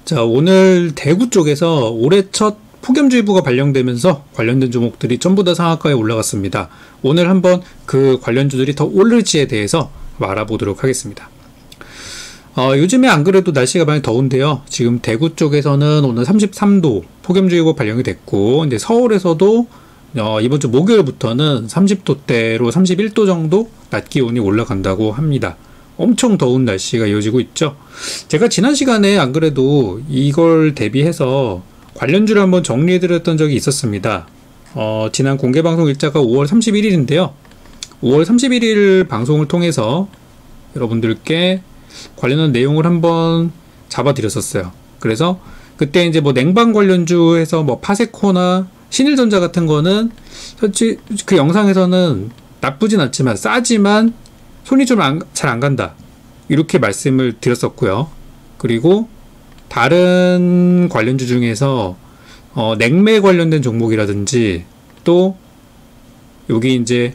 자, 오늘 대구 쪽에서 올해 첫 폭염주의보가 발령되면서 관련된 종목들이 전부 다 상한가에 올라갔습니다. 오늘 한번 그 관련주들이 더 오를지에 대해서 알아보도록 하겠습니다. 요즘에 안 그래도 날씨가 많이 더운데요. 지금 대구 쪽에서는 오늘 33도 폭염주의보 발령이 됐고, 이제 서울에서도 이번 주 목요일부터는 30도대로 31도 정도 낮 기온이 올라간다고 합니다. 엄청 더운 날씨가 이어지고 있죠. 제가 지난 시간에 안 그래도 이걸 대비해서 관련주를 한번 정리해드렸던 적이 있었습니다. 지난 공개방송 일자가 5월 31일인데요. 5월 31일 방송을 통해서 여러분들께 관련한 내용을 한번 잡아드렸었어요. 그래서 그때 이제 뭐 냉방 관련주 해서 뭐 파세코나 신일전자 같은 거는 솔직히 그 영상에서는 나쁘진 않지만 싸지만 손이 좀 잘 안 간다, 이렇게 말씀을 드렸었고요. 그리고 다른 관련주 중에서 냉매 관련된 종목이라든지 또 여기 이제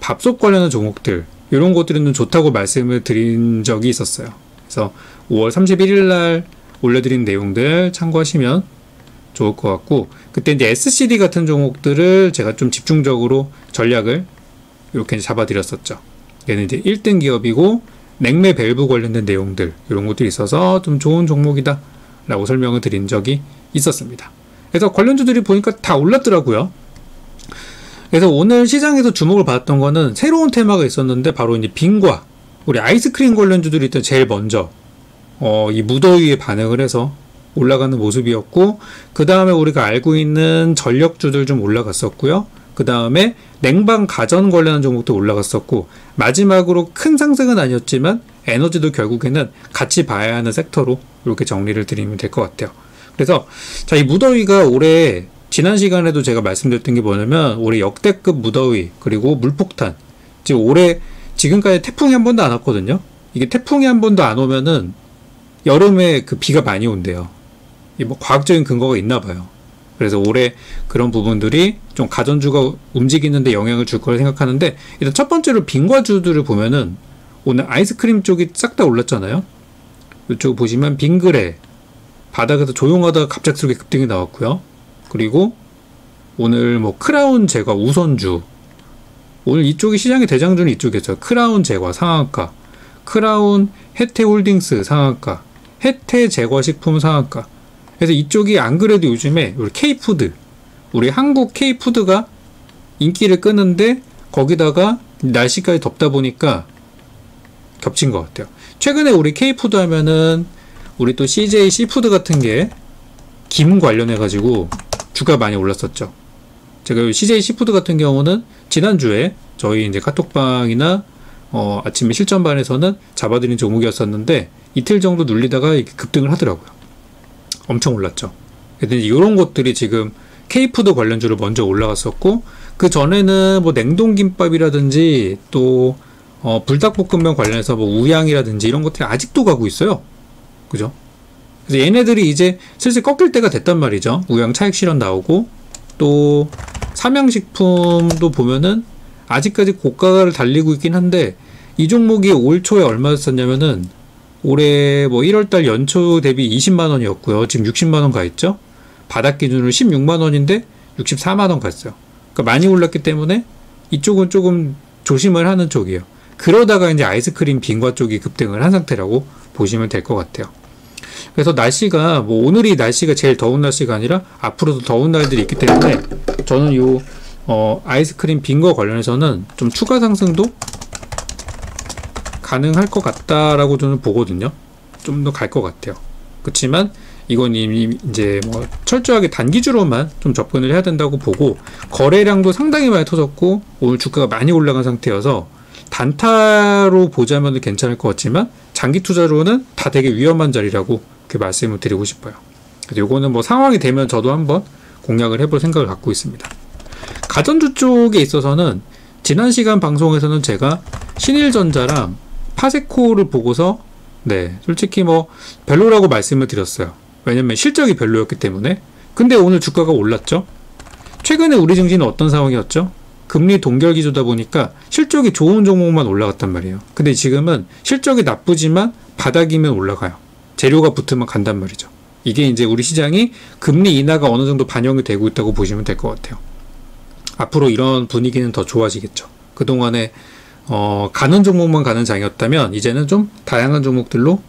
밥솥 관련한 종목들, 이런 것들은 좀 좋다고 말씀을 드린 적이 있었어요. 그래서 5월 31일 날 올려드린 내용들 참고하시면 좋을 것 같고, 그때 이제 SCD 같은 종목들을 제가 좀 집중적으로 전략을 이렇게 잡아드렸었죠. 얘는 이제 1등 기업이고 냉매 밸브 관련된 내용들, 이런 것들이 있어서 좀 좋은 종목이다 라고 설명을 드린 적이 있었습니다. 그래서 관련주들이 보니까 다 올랐더라고요. 그래서 오늘 시장에서 주목을 받았던 거는 새로운 테마가 있었는데, 바로 이제 빙과 우리 아이스크림 관련주들이 일단 제일 먼저 이 무더위에 반응을 해서 올라가는 모습이었고, 그 다음에 우리가 알고 있는 전력주들 좀 올라갔었고요. 그 다음에 냉방 가전 관련한 종목도 올라갔었고, 마지막으로 큰 상승은 아니었지만 에너지도 결국에는 같이 봐야 하는 섹터로 이렇게 정리를 드리면 될 것 같아요. 그래서 자, 이 무더위가 올해 지난 시간에도 제가 말씀드렸던 게 뭐냐면, 올해 역대급 무더위 그리고 물폭탄, 지금 올해 지금까지 태풍이 한 번도 안 왔거든요. 이게 태풍이 한 번도 안 오면은 여름에 그 비가 많이 온대요. 이 뭐 과학적인 근거가 있나 봐요. 그래서 올해 그런 부분들이 좀 가전주가 움직이는데 영향을 줄 거라 생각하는데, 일단 첫 번째로 빙과주들을 보면은 오늘 아이스크림 쪽이 싹 다 올랐잖아요. 이쪽 보시면 빙그레 바닥에서 조용하다가 갑작스럽게 급등이 나왔고요. 그리고 오늘 뭐 크라운 제과 우선주, 오늘 이쪽이 시장의 대장주는 이쪽이었죠. 크라운 제과 상한가, 크라운 혜태홀딩스 상한가, 혜태제과식품 상한가. 그래서 이쪽이 안 그래도 요즘에 우리 K푸드, 우리 한국 K푸드가 인기를 끄는데, 거기다가 날씨까지 덥다 보니까 겹친 것 같아요. 최근에 우리 K푸드 하면은 우리 또 CJ 시푸드 같은 게 김 관련해가지고 주가 많이 올랐었죠. 제가 CJ 시푸드 같은 경우는 지난주에 저희 이제 카톡방이나 아침에 실전반에서는 잡아드린 종목이었었는데, 이틀 정도 눌리다가 급등을 하더라고요. 엄청 올랐죠. 그래서 이런 것들이 지금 K푸드 관련주로 먼저 올라갔었고, 그 전에는 뭐 냉동김밥이라든지 또 불닭볶음면 관련해서 뭐 우양이라든지 이런 것들이 아직도 가고 있어요. 그죠? 그래서 얘네들이 이제 슬슬 꺾일 때가 됐단 말이죠. 우양 차익 실현 나오고, 또 삼양식품도 보면은 아직까지 고가를 달리고 있긴 한데, 이 종목이 올 초에 얼마였었냐면은 올해 뭐 1월달 연초 대비 20만원이었고요. 지금 60만원 가 있죠. 바닥 기준으로 16만원인데 64만원 갔어요. 그러니까 많이 올랐기 때문에 이쪽은 조금 조심을 하는 쪽이에요. 그러다가 이제 아이스크림 빙과 쪽이 급등을 한 상태라고 보시면 될 것 같아요. 그래서 날씨가 뭐 오늘이 날씨가 제일 더운 날씨가 아니라 앞으로도 더운 날들이 있기 때문에, 저는 요 아이스크림 빙과 관련해서는 좀 추가 상승도 가능할 것 같다라고 저는 보거든요. 좀 더 갈 것 같아요. 그렇지만 이건 이미 이제 뭐 철저하게 단기주로만 좀 접근을 해야 된다고 보고, 거래량도 상당히 많이 터졌고 오늘 주가가 많이 올라간 상태여서 단타로 보자면 괜찮을 것 같지만 장기 투자로는 다 되게 위험한 자리라고 이렇게 말씀을 드리고 싶어요. 그래서 요거는 뭐 상황이 되면 저도 한번 공략을 해볼 생각을 갖고 있습니다. 가전주 쪽에 있어서는 지난 시간 방송에서는 제가 신일전자랑 파세코를 보고서 솔직히 뭐 별로라고 말씀을 드렸어요. 왜냐면 실적이 별로였기 때문에. 근데 오늘 주가가 올랐죠. 최근에 우리 증시는 어떤 상황이었죠? 금리 동결 기조다 보니까 실적이 좋은 종목만 올라갔단 말이에요. 근데 지금은 실적이 나쁘지만 바닥이면 올라가요. 재료가 붙으면 간단 말이죠. 이게 이제 우리 시장이 금리 인하가 어느 정도 반영이 되고 있다고 보시면 될 것 같아요. 앞으로 이런 분위기는 더 좋아지겠죠. 그동안에 가는 종목만 가는 장이었다면 이제는 좀 다양한 종목들로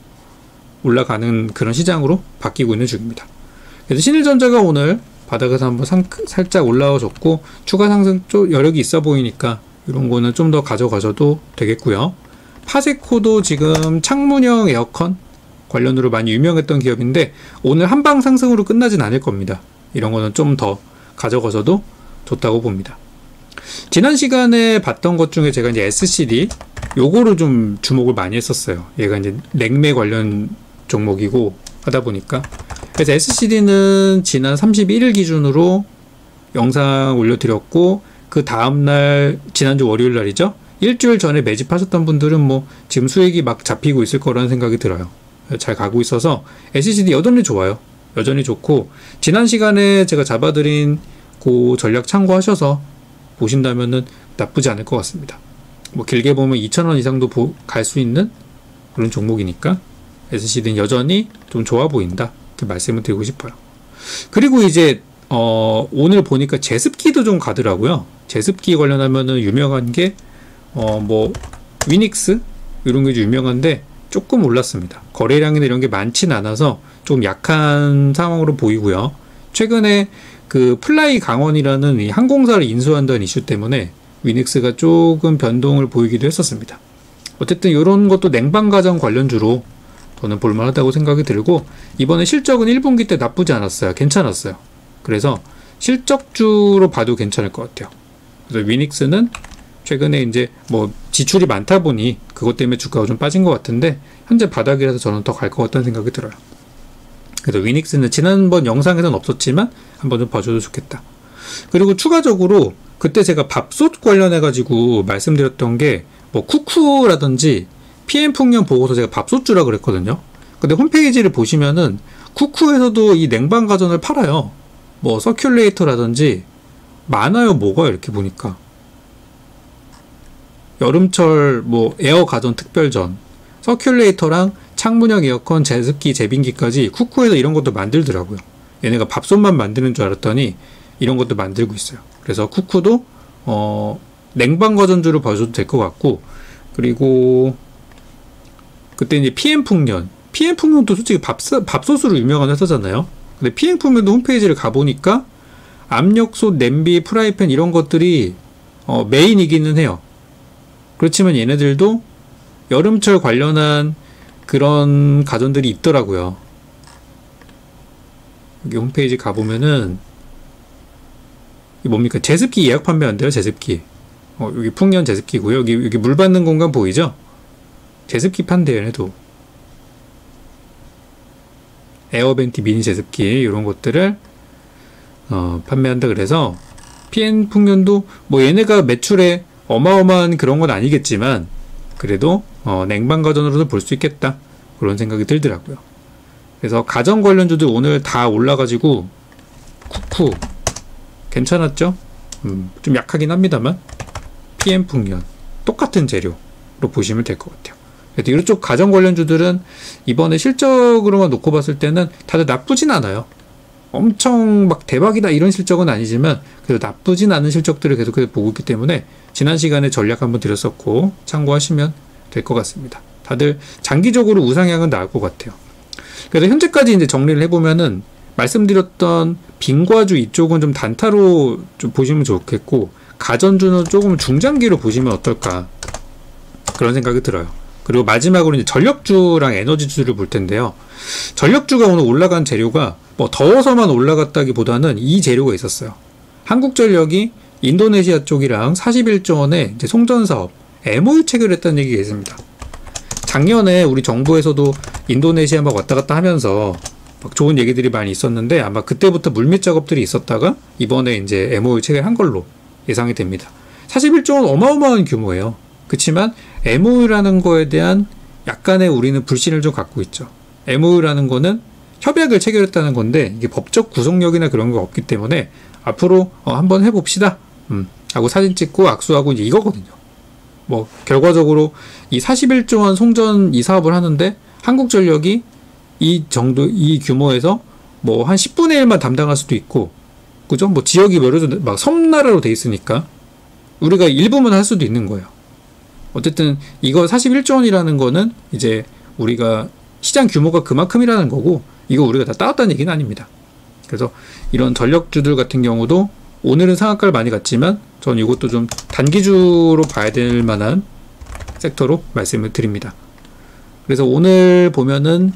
올라가는 그런 시장으로 바뀌고 있는 중입니다. 그래서 신일전자가 오늘 바닥에서 한번 살짝 올라와줬고 추가 상승 쪽 여력이 있어 보이니까 이런 거는 좀 더 가져가셔도 되겠고요. 파세코도 지금 창문형 에어컨 관련으로 많이 유명했던 기업인데 오늘 한방 상승으로 끝나진 않을 겁니다. 이런 거는 좀 더 가져가셔도 좋다고 봅니다. 지난 시간에 봤던 것 중에 제가 이제 SCD 요거를 좀 주목을 많이 했었어요. 얘가 이제 냉매 관련 종목이고 하다 보니까 그래서 SCD는 지난 31일 기준으로 영상 올려드렸고 그 다음날 지난주 월요일 날이죠. 일주일 전에 매집하셨던 분들은 뭐 지금 수익이 막 잡히고 있을 거라는 생각이 들어요. 잘 가고 있어서 SCD 여전히 좋아요. 여전히 좋고 지난 시간에 제가 잡아드린 그 전략 참고하셔서 보신다면은 나쁘지 않을 것 같습니다. 뭐 길게 보면 2,000원 이상도 갈 수 있는 그런 종목이니까 SCD는 여전히 좀 좋아 보인다. 이렇게 말씀을 드리고 싶어요. 그리고 이제 오늘 보니까 제습기도 좀 가더라고요. 제습기 관련하면은 유명한 게 뭐 위닉스 이런 게 유명한데 조금 올랐습니다. 거래량이나 이런 게 많진 않아서 좀 약한 상황으로 보이고요. 최근에 그 플라이 강원이라는 이 항공사를 인수한다는 이슈 때문에 위닉스가 조금 변동을 보이기도 했었습니다. 어쨌든 이런 것도 냉방가전 관련주로 저는 볼만하다고 생각이 들고 이번에 실적은 1분기 때 나쁘지 않았어요. 괜찮았어요. 그래서 실적주로 봐도 괜찮을 것 같아요. 그래서 위닉스는 최근에 이제 뭐 지출이 많다 보니 그것 때문에 주가가 좀 빠진 것 같은데 현재 바닥이라서 저는 더 갈 것 같다는 생각이 들어요. 그래서 위닉스는 지난번 영상에서는 없었지만 한번 좀 봐줘도 좋겠다. 그리고 추가적으로 그때 제가 밥솥 관련해 가지고 말씀드렸던 게 뭐 쿠쿠라든지 PM풍년 보고서 제가 밥솥주라 그랬거든요. 근데 홈페이지를 보시면은 쿠쿠에서도 이 냉방가전을 팔아요. 뭐 서큘레이터라든지 많아요. 뭐가 이렇게 보니까 여름철 뭐 에어 가전 특별전 서큘레이터랑 창문형 에어컨, 제습기, 제빙기까지 쿠쿠에서 이런 것도 만들더라고요. 얘네가 밥솥만 만드는 줄 알았더니 이런 것도 만들고 있어요. 그래서 쿠쿠도 냉방가전주로 봐줘도 될 것 같고 그리고 그때 이제 PM풍년도 솔직히 밥솥으로 유명한 회사잖아요. 근데 PM풍년도 홈페이지를 가보니까 압력솥, 냄비, 프라이팬 이런 것들이 메인이기는 해요. 그렇지만 얘네들도 여름철 관련한 그런 가전들이 있더라고요. 여기 홈페이지 가보면은 이게 뭡니까? 제습기 예약 판매한대요. 제습기. 여기 풍년 제습기고요. 여기 물 받는 공간 보이죠? 제습기 판대요. 얘네도 에어벤티 미니 제습기 이런 것들을 판매한다. 그래서 PN 풍년도 뭐 얘네가 매출에 어마어마한 그런 건 아니겠지만 그래도 냉방가전으로도 볼 수 있겠다 그런 생각이 들더라고요. 그래서 가전 관련주들 오늘 다 올라가지고 쿠쿠 괜찮았죠? 좀 약하긴 합니다만 PM풍년 똑같은 재료로 보시면 될 것 같아요. 그래서 이쪽 가전 관련주들은 이번에 실적으로만 놓고 봤을 때는 다들 나쁘진 않아요. 엄청 막 대박이다 이런 실적은 아니지만 그래도 나쁘진 않은 실적들을 계속해서 보고 있기 때문에 지난 시간에 전략 한번 드렸었고 참고하시면 될 것 같습니다. 다들 장기적으로 우상향은 나올 것 같아요. 그래서 현재까지 이제 정리를 해보면은 말씀드렸던 빙과주 이쪽은 좀 단타로 좀 보시면 좋겠고 가전주는 조금 중장기로 보시면 어떨까 그런 생각이 들어요. 그리고 마지막으로 이제 전력주랑 에너지주를 볼 텐데요. 전력주가 오늘 올라간 재료가 뭐 더워서만 올라갔다기보다는 이 재료가 있었어요. 한국전력이 인도네시아 쪽이랑 41조 원의 이제 송전 사업 MOU 체결했다는 얘기가 있습니다. 작년에 우리 정부에서도 인도네시아 막 왔다 갔다 하면서 막 좋은 얘기들이 많이 있었는데 아마 그때부터 물밑 작업들이 있었다가 이번에 이제 MOU 체결한 걸로 예상이 됩니다. 41조 원 어마어마한 규모예요. 그렇지만 MOU라는 거에 대한 약간의 우리는 불신을 좀 갖고 있죠. MOU라는 거는 협약을 체결했다는 건데 이게 법적 구속력이나 그런 거 없기 때문에 앞으로 한번 해봅시다 하고 사진 찍고 악수하고 이제 이거거든요. 뭐 결과적으로 이 41조 원 송전 이 사업을 하는데 한국전력이 이 정도, 이 규모에서 뭐 한 10분의 1만 담당할 수도 있고, 그죠? 뭐 지역이 예를 들어 막 섬나라로 돼 있으니까 우리가 일부만 할 수도 있는 거예요. 어쨌든 이거 41조 원이라는 거는 이제 우리가 시장 규모가 그만큼이라는 거고, 이거 우리가 다 따왔다는 얘기는 아닙니다. 그래서 이런 전력주들 같은 경우도 오늘은 상한가를 많이 갔지만 저는 이것도 좀 단기주로 봐야 될 만한 섹터로 말씀을 드립니다. 그래서 오늘 보면은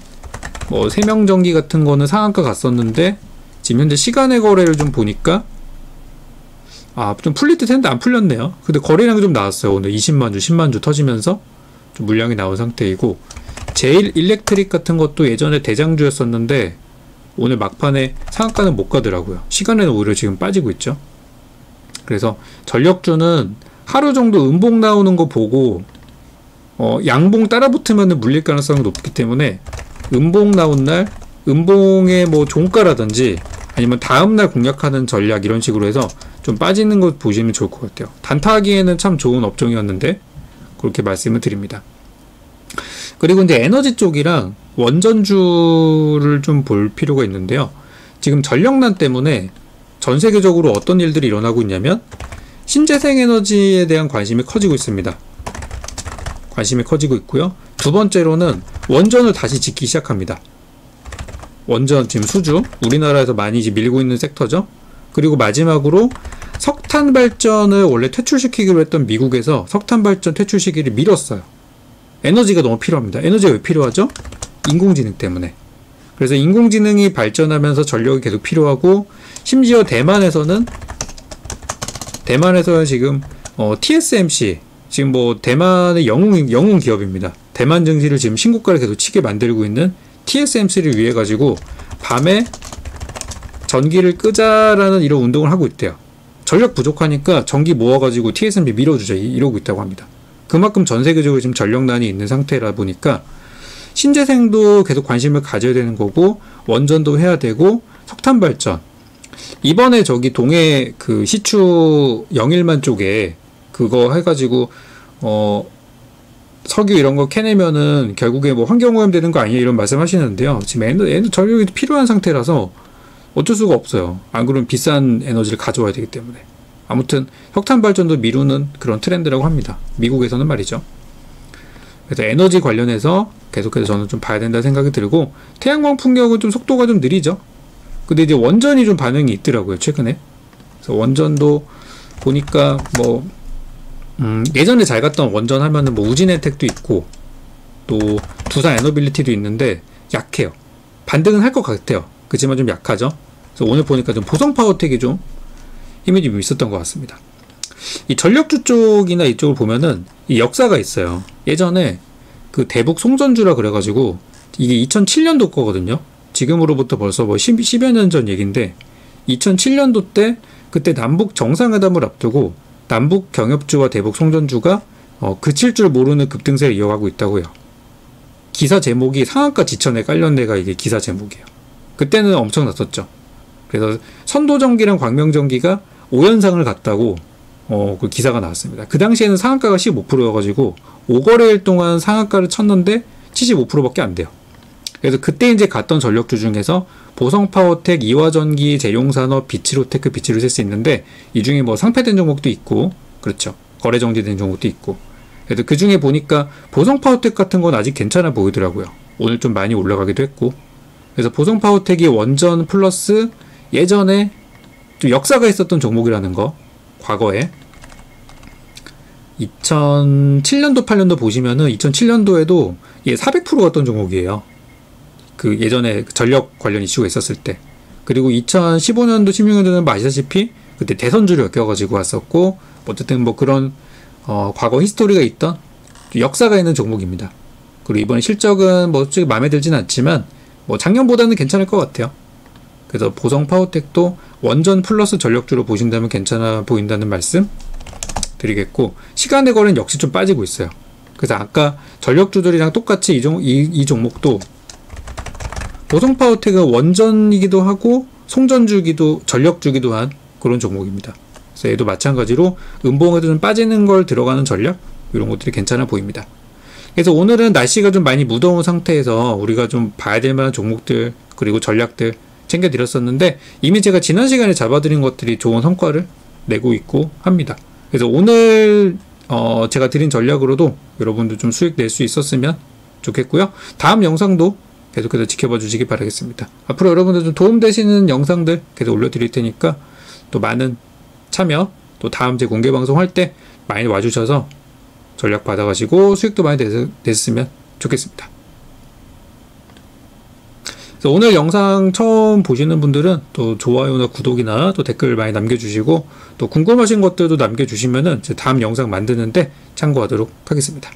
뭐 세명전기 같은 거는 상한가 갔었는데 지금 현재 시간의 거래를 좀 보니까 좀 풀릴 듯 했는데 안 풀렸네요. 근데 거래량이 좀 나왔어요. 오늘 20만주, 10만주 터지면서 좀 물량이 나온 상태이고, 제일 일렉트릭 같은 것도 예전에 대장주였었는데 오늘 막판에 상한가는 못 가더라고요. 시간에는 오히려 지금 빠지고 있죠. 그래서 전력주는 하루 정도 음봉 나오는 거 보고 양봉 따라 붙으면 물릴 가능성이 높기 때문에 음봉 나온 날 음봉의 뭐 종가라든지 아니면 다음날 공략하는 전략 이런 식으로 해서 좀 빠지는 것 보시면 좋을 것 같아요. 단타하기에는 참 좋은 업종이었는데 그렇게 말씀을 드립니다. 그리고 이제 에너지 쪽이랑 원전주를 좀 볼 필요가 있는데요. 지금 전력난 때문에 전 세계적으로 어떤 일들이 일어나고 있냐면 신재생에너지에 대한 관심이 커지고 있습니다. 관심이 커지고 있고요. 두 번째로는 원전을 다시 짓기 시작합니다. 원전 지금 수주, 우리나라에서 많이 이제 밀고 있는 섹터죠. 그리고 마지막으로 석탄 발전을 원래 퇴출시키기로 했던 미국에서 석탄 발전 퇴출 시기를 미뤘어요. 에너지가 너무 필요합니다. 에너지가 왜 필요하죠? 인공지능 때문에. 그래서 인공지능이 발전하면서 전력이 계속 필요하고, 심지어 대만에서는 지금 TSMC, 지금 뭐 대만의 영웅 기업입니다. 대만 증시를 지금 신고가를 계속 치게 만들고 있는 TSMC를 위해 가지고 밤에 전기를 끄자라는 이런 운동을 하고 있대요. 전력 부족하니까 전기 모아가지고 TSMC 밀어주자 이러고 있다고 합니다. 그만큼 전 세계적으로 지금 전력난이 있는 상태라 보니까 신재생도 계속 관심을 가져야 되는 거고, 원전도 해야 되고, 석탄 발전. 이번에 저기 동해 그 시추 영일만 쪽에 그거 해가지고 석유 이런 거 캐내면은 결국에 뭐 환경오염 되는 거 아니냐 이런 말씀 하시는데요. 지금 전력이 필요한 상태라서 어쩔 수가 없어요. 안 그러면 비싼 에너지를 가져와야 되기 때문에. 아무튼 석탄 발전도 미루는 그런 트렌드라고 합니다. 미국에서는 말이죠. 그래서 에너지 관련해서 계속해서 저는 좀 봐야 된다 생각이 들고, 태양광 풍력은 좀 속도가 좀 느리죠. 근데 이제 원전이 좀 반응이 있더라고요, 최근에. 그래서 원전도 보니까 뭐 예전에 잘 갔던 원전 하면은 뭐 우진혜택도 있고 또 두산 에너빌리티도 있는데 약해요. 반등은 할 것 같아요. 그렇지만 좀 약하죠. 그래서 오늘 보니까 좀 보성파워텍이 좀 힘이 좀 있었던 것 같습니다. 이 전력주 쪽이나 이쪽을 보면은 이 역사가 있어요. 예전에 그 대북 송전주라 그래가지고 이게 2007년도 거거든요. 지금으로부터 벌써 뭐 10여 년 전 얘기인데, 2007년도 때 그때 남북 정상회담을 앞두고 남북 경협주와 대북 송전주가 그칠 줄 모르는 급등세를 이어가고 있다고요. 기사 제목이 상한가 지천에 깔린 데가 이게 기사 제목이에요. 그때는 엄청났었죠. 그래서 선도전기랑 광명전기가 5연상을 갔다고 그 기사가 나왔습니다. 그 당시에는 상한가가 15%여가지고 5거래일 동안 상한가를 쳤는데 75%밖에 안 돼요. 그래서 그때 이제 갔던 전력주 중에서 보성파워텍, 이화전기, 재용산업, 비치로테크, 비치로세스 있는데, 이 중에 뭐 상폐된 종목도 있고, 그렇죠. 거래 정지된 종목도 있고. 그래서 그 중에 보니까 보성파워텍 같은 건 아직 괜찮아 보이더라고요. 오늘 좀 많이 올라가기도 했고. 그래서 보성파워텍이 원전 플러스 예전에 좀 역사가 있었던 종목이라는 거, 과거에 2007년도 8년도 보시면은 2007년도에도 400% 갔던 종목이에요. 그 예전에 전력 관련 이슈가 있었을 때. 그리고 2015년도 16년도는 아시다시피 그때 대선주를 엮여가지고 왔었고, 어쨌든 뭐 그런 과거 히스토리가 있던 역사가 있는 종목입니다. 그리고 이번 실적은 뭐 솔직히 마음에 들진 않지만 뭐 작년보다는 괜찮을 것 같아요. 그래서 보성파워텍도 원전 플러스 전력주로 보신다면 괜찮아 보인다는 말씀 드리겠고, 시간의 거래는 역시 좀 빠지고 있어요. 그래서 아까 전력주들이랑 똑같이 이 종목도 보성파워텍은 원전이기도 하고 송전주기도 전력주기도 한 그런 종목입니다. 그래서 얘도 마찬가지로 음봉에도 좀 빠지는 걸 들어가는 전략, 이런 것들이 괜찮아 보입니다. 그래서 오늘은 날씨가 좀 많이 무더운 상태에서 우리가 좀 봐야 될 만한 종목들 그리고 전략들 챙겨드렸었는데 이미 제가 지난 시간에 잡아드린 것들이 좋은 성과를 내고 있고 합니다. 그래서 오늘 제가 드린 전략으로도 여러분도 좀 수익 낼 수 있었으면 좋겠고요. 다음 영상도 계속해서 지켜봐 주시기 바라겠습니다. 앞으로 여러분들 좀 도움되시는 영상들 계속 올려드릴 테니까 또 많은 참여, 또 다음 제 공개 방송 할 때 많이 와주셔서 전략 받아가시고 수익도 많이 됐으면 좋겠습니다. 그래서 오늘 영상 처음 보시는 분들은 또 좋아요나 구독이나 또 댓글 많이 남겨주시고 또 궁금하신 것들도 남겨주시면은 다음 영상 만드는데 참고하도록 하겠습니다.